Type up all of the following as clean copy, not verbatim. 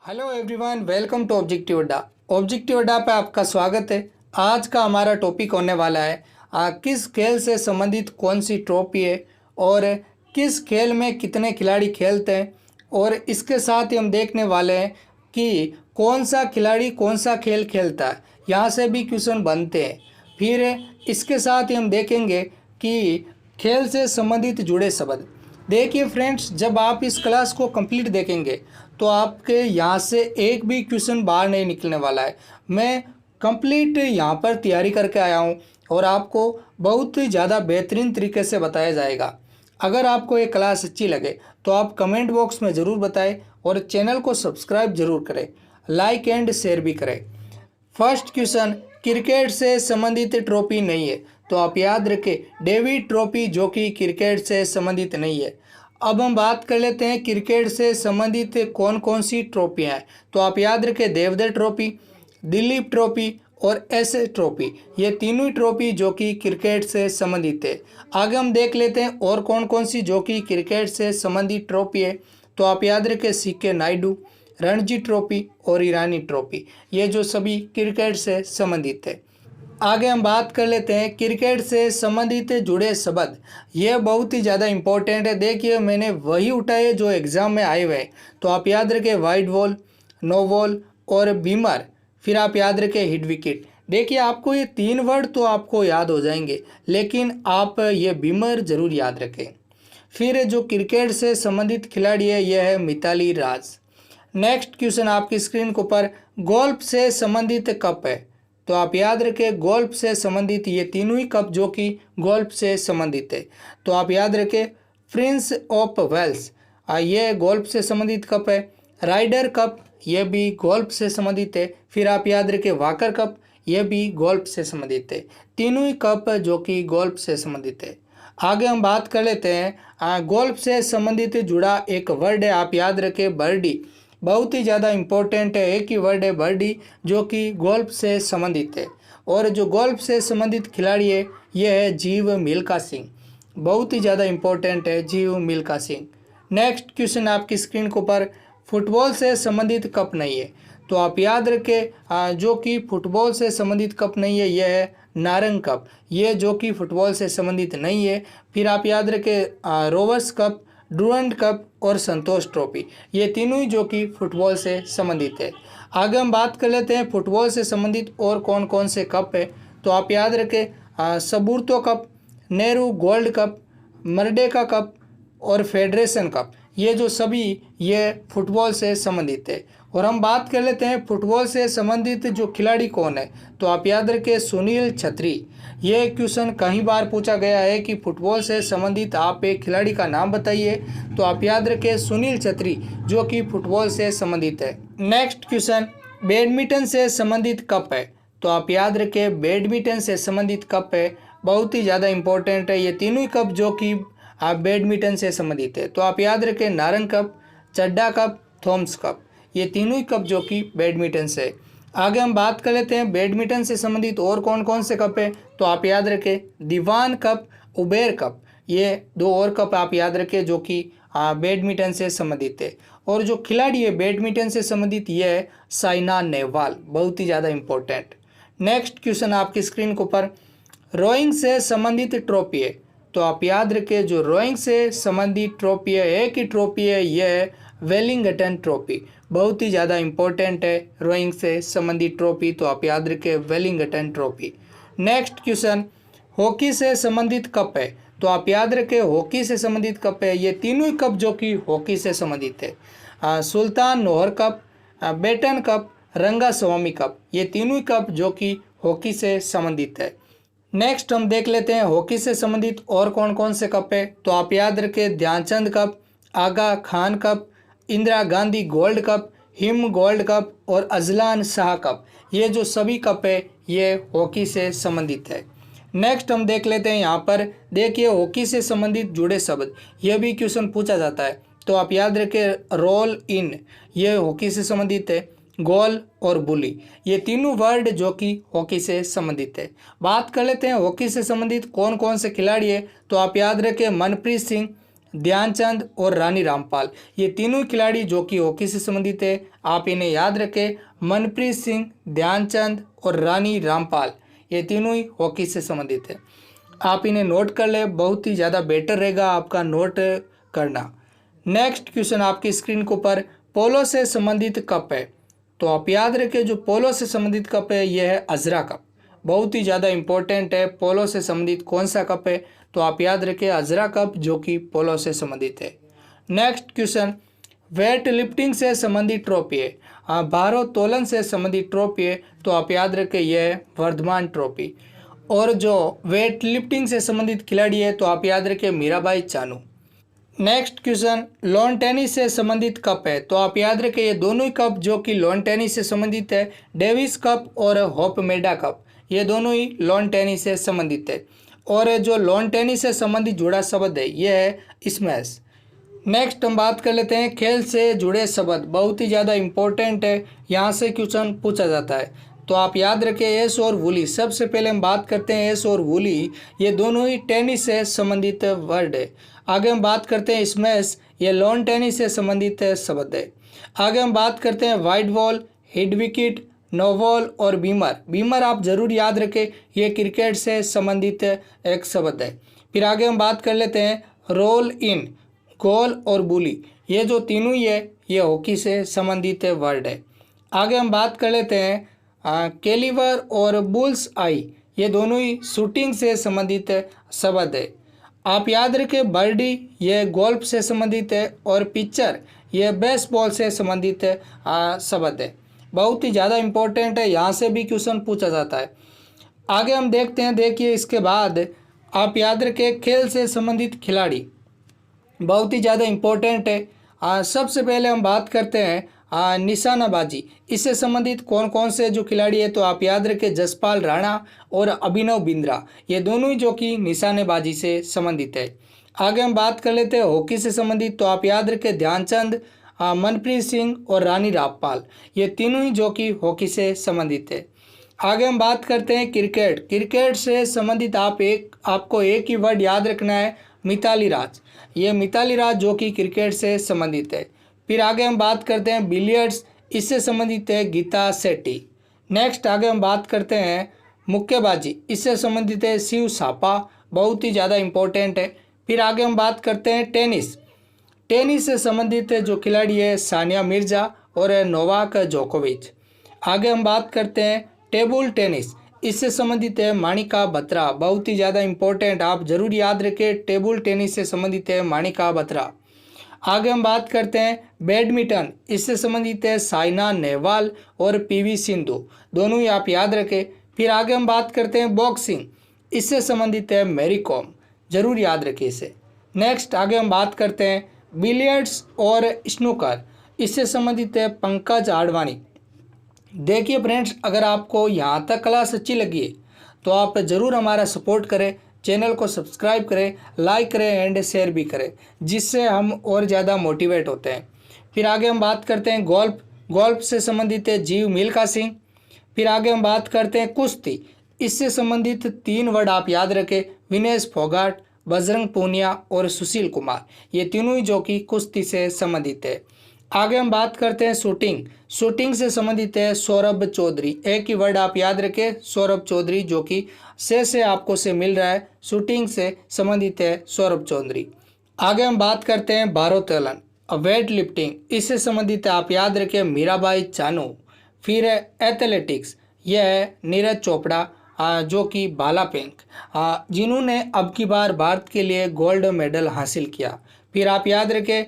Hello everyone, welcome to objective Adda. Objective Adda पे आपका स्वागत है। आज का हमारा टॉपिक होने वाला है किस खेल से संबंधित कौन सी ट्रॉफी है और किस खेल में कितने खिलाड़ी खेलते हैं, और इसके साथ ही हम देखने वाले हैं कि कौन सा खिलाड़ी कौन सा खेल खेलता है। यहाँ से भी क्वेश्चन बनते हैं। फिर इसके साथ ही हम देखेंगे कि खेल से संबंधित जुड़े शब्द। देखिए फ्रेंड्स, जब आप इस क्लास को कंप्लीट देखेंगे तो आपके यहाँ से एक भी क्वेश्चन बाहर नहीं निकलने वाला है। मैं कंप्लीट यहाँ पर तैयारी करके आया हूँ और आपको बहुत ही ज़्यादा बेहतरीन तरीके से बताया जाएगा। अगर आपको ये क्लास अच्छी लगे तो आप कमेंट बॉक्स में ज़रूर बताएं और चैनल को सब्सक्राइब ज़रूर करें, लाइक एंड शेयर भी करें। फर्स्ट क्वेश्चन, क्रिकेट से संबंधित ट्रॉफी नहीं है, तो आप याद रखें डेविड ट्रॉफी, जो कि क्रिकेट से संबंधित नहीं है। अब हम बात कर लेते हैं क्रिकेट से संबंधित कौन कौन सी ट्रॉफियाँ हैं। तो आप याद रखें देवधर ट्रॉफी, दिलीप ट्रॉफी और एस ट्रॉफी, ये तीनों ही ट्रॉफी जो कि क्रिकेट से संबंधित है। आगे हम देख लेते हैं और कौन कौन सी जो कि क्रिकेट से संबंधित ट्रॉफी है। तो आप याद रखें सीके नायडू, रणजी ट्रॉफी और ईरानी ट्रॉफी, ये जो सभी क्रिकेट से संबंधित है। आगे हम बात कर लेते हैं क्रिकेट से संबंधित जुड़े शब्द। ये बहुत ही ज़्यादा इंपॉर्टेंट है। देखिए मैंने वही उठाए जो एग्ज़ाम में आए हुए हैं। तो आप याद रखें वाइड बॉल, नो बॉल और बीमर। फिर आप याद रखें हिट विकेट। देखिए आपको ये तीन वर्ड तो आपको याद हो जाएंगे, लेकिन आप ये बीमर ज़रूर याद रखें। फिर जो क्रिकेट से संबंधित खिलाड़ी है यह है मिताली राज। नेक्स्ट क्वेश्चन आपकी स्क्रीन के ऊपर, गोल्फ से संबंधित कप है। तो आप याद रखें गोल्फ से संबंधित ये तीनों ही कप जो कि गोल्फ से संबंधित है। तो आप याद रखें प्रिंस ऑफ वेल्स, ये गोल्फ से संबंधित कप है। राइडर कप, ये भी गोल्फ से संबंधित है। फिर आप याद रखें वाकर कप, ये भी गोल्फ से संबंधित है। तीनों ही कप जो कि गोल्फ से संबंधित है। आगे हम बात कर लेते हैं गोल्फ से संबंधित जुड़ा एक वर्ड है, आप याद रखें बर्डी। बहुत ही ज़्यादा इम्पोर्टेंट है, एक ही वर्ड है बर्डी जो कि गोल्फ से संबंधित है। और जो गोल्फ से संबंधित खिलाड़ी है ये है जीव मिल्खा सिंह। बहुत ही ज़्यादा इम्पोर्टेंट है जीव मिल्खा सिंह। नेक्स्ट क्वेश्चन आपकी स्क्रीन के ऊपर, फुटबॉल से संबंधित कप नहीं है। तो आप याद रखें जो कि फुटबॉल से संबंधित कप नहीं है यह है नारंग कप, ये जो कि फुटबॉल से संबंधित नहीं है। फिर आप याद रखें रोवर्स कप, डुरंड कप और संतोष ट्रॉफी, ये तीनों ही जो कि फुटबॉल से संबंधित है। आगे हम बात कर लेते हैं फुटबॉल से संबंधित और कौन कौन से कप है। तो आप याद रखें Subroto cup, Nehru gold cup, Merdeka cup और फेडरेशन कप, ये जो सभी ये फुटबॉल से संबंधित है। और हम बात कर लेते हैं फुटबॉल से संबंधित जो खिलाड़ी कौन है। तो आप याद रखें सुनील छेत्री। ये क्वेश्चन कई बार पूछा गया है कि फुटबॉल से संबंधित आप एक खिलाड़ी का नाम बताइए। तो आप याद रखें सुनील छेत्री जो कि फुटबॉल से संबंधित है। नेक्स्ट क्वेश्चन, बैडमिंटन से संबंधित कप है। तो आप याद रखें बैडमिंटन से संबंधित कप है, बहुत ही ज़्यादा इंपॉर्टेंट है। ये तीनों ही कप जो कि आप बैडमिंटन से संबंधित है। तो आप याद रखें नारंग कप, चड्डा कप, थॉम्स कप, ये तीनों ही कप जो कि बैडमिंटन से। आगे हम बात कर लेते हैं बैडमिंटन से संबंधित और कौन कौन से कप है। तो आप याद रखें दीवान कप, उबेर कप, ये दो और कप आप याद रखें जो कि बैडमिंटन से संबंधित है। और जो खिलाड़ी है बैडमिंटन से संबंधित ये है साइना नेहवाल, बहुत ही ज़्यादा इंपॉर्टेंट। नेक्स्ट क्वेश्चन आपकी स्क्रीन के ऊपर, रोइंग से संबंधित ट्रॉफी है। तो आप याद रखें जो रोइंग से संबंधित ट्रॉफी है, एक ही ट्रॉफी है, यह है वेलिंगटन ट्रॉफी, बहुत ही ज़्यादा इंपॉर्टेंट है रोइंग से संबंधित ट्रॉफी। तो आप याद रखें Wellington trophy. Next question, hockey से संबंधित कप है। तो आप याद रखें हॉकी से संबंधित कप है, ये तीनों ही कप जो कि हॉकी से संबंधित है। सुल्तान नोहर कप, बेटन कप, रंगा स्वामी कप, ये तीनों ही कप जो कि हॉकी से संबंधित है। नेक्स्ट हम देख लेते हैं हॉकी से संबंधित और कौन कौन से कप है। तो आप याद रखें Dhyanchand cup, Aga Khan cup, Indira Gandhi gold cup, Him gold cup और अजलान शाह कप, ये जो सभी कप है ये हॉकी से संबंधित है। नेक्स्ट हम देख लेते हैं यहाँ पर, देखिए हॉकी से संबंधित जुड़े शब्द, ये भी क्वेश्चन पूछा जाता है। तो आप याद रखें रोल इन, ये हॉकी से संबंधित है। गोल और बुली, ये तीनों वर्ड जो कि हॉकी से संबंधित है। बात कर लेते हैं हॉकी से संबंधित कौन कौन से खिलाड़ी है। तो आप याद रखें मनप्रीत सिंह, ध्यानचंद और रानी रामपाल, ये तीनों खिलाड़ी जो कि हॉकी से संबंधित है, आप इन्हें याद रखें। मनप्रीत सिंह, ध्यानचंद और रानी रामपाल, ये तीनों ही हॉकी से संबंधित है। आप इन्हें नोट कर लें, बहुत ही ज़्यादा बेटर रहेगा आपका नोट करना। नेक्स्ट क्वेश्चन आपकी स्क्रीन के ऊपर, पोलो से संबंधित कप है, तो आप याद रखें जो पोलो से संबंधित कप है यह है अजरा कप। बहुत ही ज़्यादा इंपॉर्टेंट है। पोलो से संबंधित कौन सा कप है, तो आप याद रखें अजरा कप, जो कि पोलो से संबंधित है। नेक्स्ट क्वेश्चन, वेट लिफ्टिंग से संबंधित ट्रॉफी है, भारोत्तोलन से संबंधित ट्रॉफी है, तो आप याद रखें यह है वर्धमान ट्रॉफी। और जो वेट लिफ्टिंग से संबंधित खिलाड़ी है, तो आप याद रखें Mirabai Chanu. Next question, lawn tennis से संबंधित कप है, तो आप याद रखें ये दोनों ही कप जो कि लॉन टेनिस से संबंधित है, डेविस कप और होप मेडा कप, ये दोनों ही लॉन टेनिस से संबंधित है। और जो लॉन टेनिस से संबंधित जुड़ा शब्द है यह है स्मैश। नेक्स्ट हम बात कर लेते हैं खेल से जुड़े शब्द, बहुत ही ज़्यादा इंपॉर्टेंट है, यहाँ से क्वेश्चन पूछा जाता है, तो आप याद रखें एस और वूली। सबसे पहले हम बात करते हैं एस और वूली, ये दोनों ही टेनिस से संबंधित वर्ड है। आगे हम बात करते हैं स्मैश, ये लॉन टेनिस से संबंधित शब्द है। आगे हम बात करते हैं wide ball, hit wicket, no ball और बीमर। बीमर आप जरूर याद रखें, ये क्रिकेट से संबंधित एक शब्द है। फिर आगे हम बात कर लेते हैं रोल इन, गोल और बुली, ये जो तीनों ही है ये हॉकी से संबंधित वर्ड है। आगे हम बात कर लेते हैं कैलिवर और बुल्स आई, ये दोनों ही शूटिंग से संबंधित शब्द है। आप याद रखें बर्डी ये गोल्फ से संबंधित है और पिक्चर ये बेसबॉल से संबंधित शब्द है। बहुत ही ज़्यादा इम्पोर्टेंट है, यहाँ से भी क्वेश्चन पूछा जाता है। आगे हम देखते हैं, देखिए इसके बाद आप याद रखें खेल से संबंधित खिलाड़ी, बहुत ही ज़्यादा इम्पोर्टेंट है। सबसे पहले हम बात करते हैं निशानाबाजी, इससे संबंधित कौन कौन से जो खिलाड़ी है, तो आप याद रखें जसपाल राणा और अभिनव बिंद्रा, ये दोनों ही जो कि निशानेबाजी से संबंधित है। आगे हम बात कर लेते हैं हॉकी से संबंधित, तो आप याद रखें ध्यानचंद, मनप्रीत सिंह और रानी रामपाल, ये तीनों ही जो कि हॉकी से संबंधित है। आगे हम बात करते हैं क्रिकेट। क्रिकेट से संबंधित आपको एक ही वर्ड याद रखना है, मिताली राज, ये मिताली राज जो कि क्रिकेट से संबंधित है। फिर आगे हम बात करते हैं बिलियर्ड्स, इससे संबंधित है गीता शेट्टी। नेक्स्ट आगे हम बात करते हैं मुक्केबाजी, इससे संबंधित है शिव थापा, बहुत ही ज़्यादा इम्पोर्टेंट है। फिर आगे हम बात करते हैं टेनिस। टेनिस से संबंधित जो खिलाड़ी है सानिया मिर्जा और नोवाक जोकोविच। आगे हम बात करते हैं टेबल टेनिस, इससे संबंधित है माणिका बत्रा, बहुत ही ज़्यादा इम्पोर्टेंट, आप जरूर याद रखें टेबल टेनिस से संबंधित है माणिका बत्रा। आगे हम बात करते हैं बैडमिंटन, इससे संबंधित है साइना नेहवाल और पीवी सिंधु, दोनों ही आप याद रखें। फिर आगे हम बात करते हैं बॉक्सिंग, इससे संबंधित है मैरी कॉम, जरूर याद रखिए इसे। नेक्स्ट आगे हम बात करते हैं बिलियर्ड्स और स्नूकर, इससे संबंधित है पंकज आडवाणी। देखिए फ्रेंड्स, अगर आपको यहाँ तक क्लास अच्छी लगी है तो आप ज़रूर हमारा सपोर्ट करें, चैनल को सब्सक्राइब करें, लाइक करें एंड शेयर भी करें, जिससे हम और ज़्यादा मोटिवेट होते हैं। फिर आगे हम बात करते हैं गोल्फ, गोल्फ से संबंधित है जीव मिल्खा सिंह। फिर आगे हम बात करते हैं कुश्ती, इससे संबंधित 3 वर्ड आप याद रखें, विनेश फोगाट, बजरंग पूनिया और सुशील कुमार, ये तीनों ही जो कि कुश्ती से संबंधित है। आगे हम बात करते हैं शूटिंग, शूटिंग से संबंधित है सौरभ चौधरी, एक ही वर्ड आप याद रखें सौरभ चौधरी, जो कि से आपको से मिल रहा है, शूटिंग से संबंधित है सौरभ चौधरी। आगे हम बात करते हैं भारोत्तोलन, वेट लिफ्टिंग, इससे संबंधित है आप याद रखें मीराबाई चानू। फिर है एथलेटिक्स, यह है नीरज चोपड़ा, जो कि भाला फेंक, जिन्होंने अब की बार भारत के लिए गोल्ड मेडल हासिल किया। फिर आप याद रखें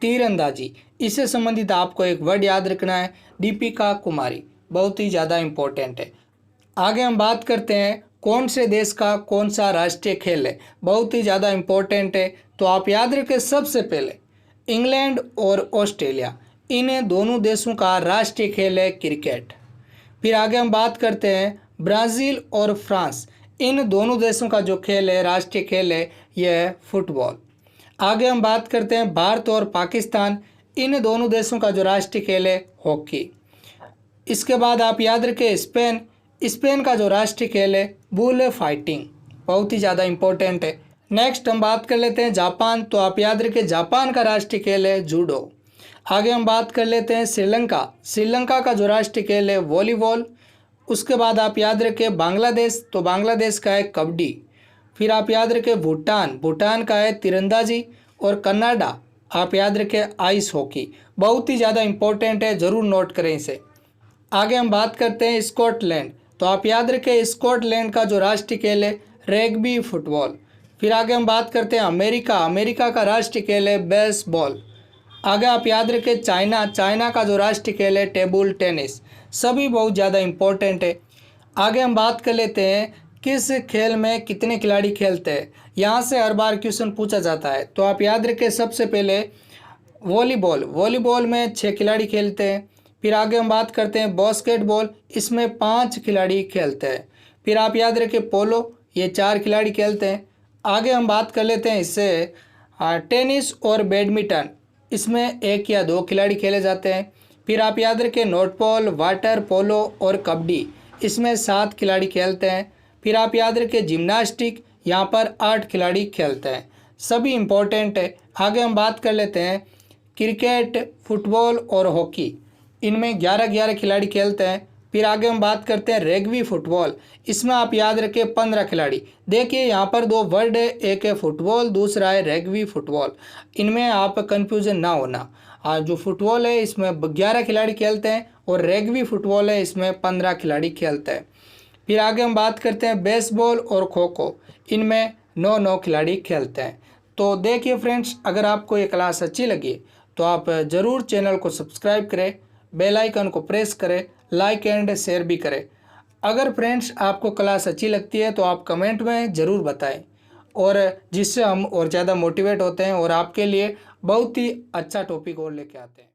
तीरंदाजी, इससे संबंधित आपको एक वर्ड याद रखना है, दीपिका कुमारी, बहुत ही ज़्यादा इम्पोर्टेंट है। आगे हम बात करते हैं कौन से देश का कौन सा राष्ट्रीय खेल है, बहुत ही ज़्यादा इम्पोर्टेंट है, तो आप याद रखें सबसे पहले इंग्लैंड और ऑस्ट्रेलिया, इन दोनों देशों का राष्ट्रीय खेल है क्रिकेट। फिर आगे हम बात करते हैं ब्राज़ील और फ्रांस, इन दोनों देशों का जो खेल है राष्ट्रीय खेल है यह है फुटबॉल। आगे हम बात करते हैं भारत और पाकिस्तान, इन दोनों देशों का जो राष्ट्रीय खेल है हॉकी। इसके बाद आप याद रखें स्पेन, स्पेन का जो राष्ट्रीय खेल है बुल फाइटिंग, बहुत ही ज़्यादा इम्पोर्टेंट है। नेक्स्ट हम बात कर लेते हैं जापान। तो आप याद रखें जापान का राष्ट्रीय खेल है जूडो। आगे हम बात कर लेते हैं श्रीलंका। श्रीलंका का जो राष्ट्रीय खेल है वॉलीबॉल। उसके बाद आप याद रखें बांग्लादेश। तो बांग्लादेश का है कबड्डी। फिर आप याद रखें भूटान। भूटान का है तीरंदाजी। और कनाडा आप याद रखें आइस हॉकी। बहुत ही ज़्यादा इंपॉर्टेंट है, ज़रूर नोट करें इसे। आगे हम बात करते हैं स्कॉटलैंड। तो आप याद रखें स्कॉटलैंड का जो राष्ट्रीय खेल है रग्बी फुटबॉल। फिर आगे हम बात करते हैं अमेरिका। अमेरिका का राष्ट्रीय खेल है बेसबॉल। आगे आप याद रखें चाइना। चाइना का जो राष्ट्रीय खेल है टेबल टेनिस। सभी बहुत ज़्यादा इम्पोर्टेंट है। आगे हम बात कर लेते हैं किस खेल में कितने खिलाड़ी खेलते हैं। यहाँ से हर बार क्वेश्चन पूछा जाता है। तो आप याद रखें सबसे पहले वॉलीबॉल। वॉलीबॉल में 6 खिलाड़ी खेलते हैं। फिर आगे हम बात करते हैं बास्केटबॉल। इसमें 5 खिलाड़ी खेलते हैं। फिर आप याद रखें पोलो, ये 4 खिलाड़ी खेलते हैं। आगे हम बात कर लेते हैं इससे टेनिस और बैडमिंटन। इसमें 1 या 2 खिलाड़ी खेले जाते हैं। फिर आप याद रखें नॉटबॉल, वाटर पोलो और कबड्डी। इसमें 7 खिलाड़ी खेलते हैं। फिर आप याद रखें जिम्नास्टिक, यहाँ पर 8 खिलाड़ी खेलते हैं। सभी इम्पोर्टेंट है। आगे हम बात कर लेते हैं क्रिकेट, फुटबॉल और हॉकी। इनमें 11-11 खिलाड़ी खेलते हैं। फिर आगे हम बात करते हैं रग्बी फुटबॉल। इसमें आप याद रखें 15 खिलाड़ी। देखिए यहाँ पर 2 वर्ड है, एक है फुटबॉल, दूसरा है रग्बी फुटबॉल। इनमें आप कंफ्यूजन ना होना। जो फुटबॉल है इसमें 11 खिलाड़ी खेलते हैं और रग्बी फुटबॉल है इसमें 15 खिलाड़ी खेलते हैं। फिर आगे हम बात करते हैं बेसबॉल और खो खो। इनमें 9-9 खिलाड़ी खेलते हैं। तो देखिए फ्रेंड्स, अगर आपको ये क्लास अच्छी लगी तो आप ज़रूर चैनल को सब्सक्राइब करें, बेल आइकन को प्रेस करें, लाइक एंड शेयर भी करें। अगर फ्रेंड्स आपको क्लास अच्छी लगती है तो आप कमेंट में ज़रूर बताएं, और जिससे हम और ज़्यादा मोटिवेट होते हैं और आपके लिए बहुत ही अच्छा टॉपिक और लेके आते हैं।